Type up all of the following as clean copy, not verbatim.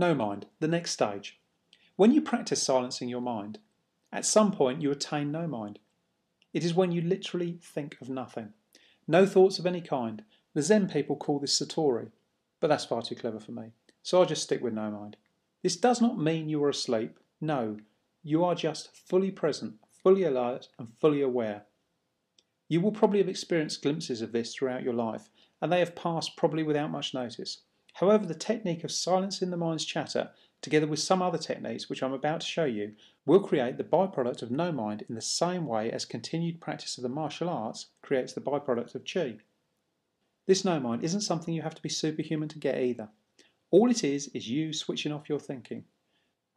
No mind, the next stage. When you practice silencing your mind, at some point you attain no mind. It is when you literally think of nothing. No thoughts of any kind. The Zen people call this satori, but that's far too clever for me, so I'll just stick with no mind. This does not mean you are asleep. No, you are just fully present, fully alert and fully aware. You will probably have experienced glimpses of this throughout your life, and they have passed probably without much notice. However, the technique of silencing the mind's chatter, together with some other techniques which I'm about to show you, will create the byproduct of no mind in the same way as continued practice of the martial arts creates the byproduct of qi. This no mind isn't something you have to be superhuman to get either. All it is you switching off your thinking.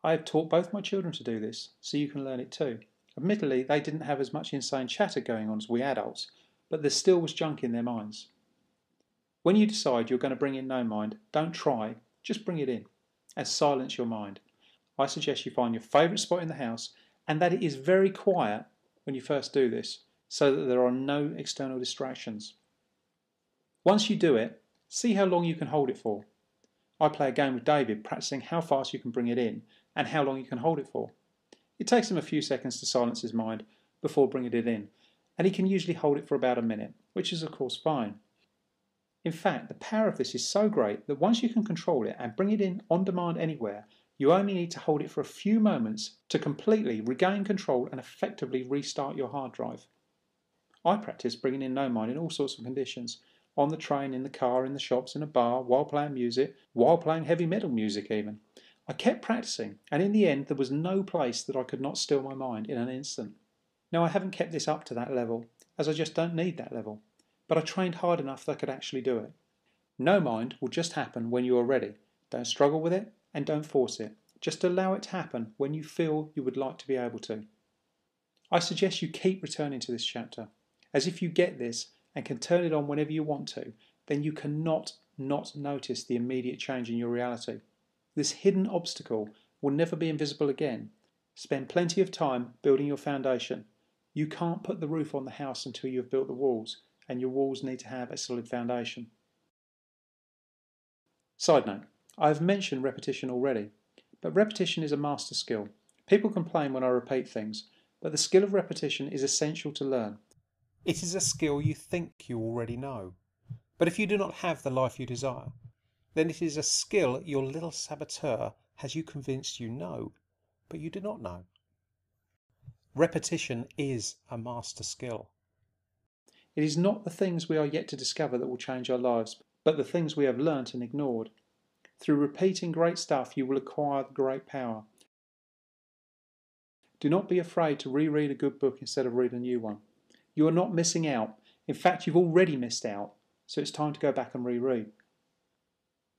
I have taught both my children to do this, so you can learn it too. Admittedly, they didn't have as much insane chatter going on as we adults, but there still was junk in their minds. When you decide you're going to bring in no mind, don't try, just bring it in and silence your mind. I suggest you find your favourite spot in the house and that it is very quiet when you first do this, so that there are no external distractions. Once you do it, see how long you can hold it for. I play a game with David practicing how fast you can bring it in and how long you can hold it for. It takes him a few seconds to silence his mind before bringing it in, and he can usually hold it for about a minute, which is of course fine. In fact, the power of this is so great that once you can control it and bring it in on demand anywhere, you only need to hold it for a few moments to completely regain control and effectively restart your hard drive. I practice bringing in no mind in all sorts of conditions, on the train, in the car, in the shops, in a bar, while playing music, while playing heavy metal music even. I kept practicing, and in the end there was no place that I could not still my mind in an instant. Now I haven't kept this up to that level, as I just don't need that level, but I trained hard enough that I could actually do it. No mind will just happen when you are ready. Don't struggle with it, and don't force it. Just allow it to happen when you feel you would like to be able to. I suggest you keep returning to this chapter, as if you get this and can turn it on whenever you want to, then you cannot not notice the immediate change in your reality. This hidden obstacle will never be invisible again. Spend plenty of time building your foundation. You can't put the roof on the house until you have built the walls, and your walls need to have a solid foundation. Side note, I have mentioned repetition already, but repetition is a master skill. People complain when I repeat things, but the skill of repetition is essential to learn. It is a skill you think you already know, but if you do not have the life you desire, then it is a skill your little saboteur has you convinced you know, but you do not know. Repetition is a master skill. It is not the things we are yet to discover that will change our lives, but the things we have learnt and ignored. Through repeating great stuff, you will acquire great power. Do not be afraid to reread a good book instead of read a new one. You are not missing out. In fact, you've already missed out, so it's time to go back and reread.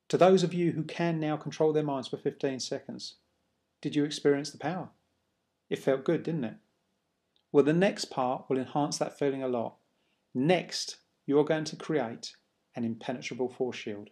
To those of you who can now control their minds for 15 seconds, did you experience the power? It felt good, didn't it? Well, the next part will enhance that feeling a lot. Next, you are going to create an impenetrable force shield.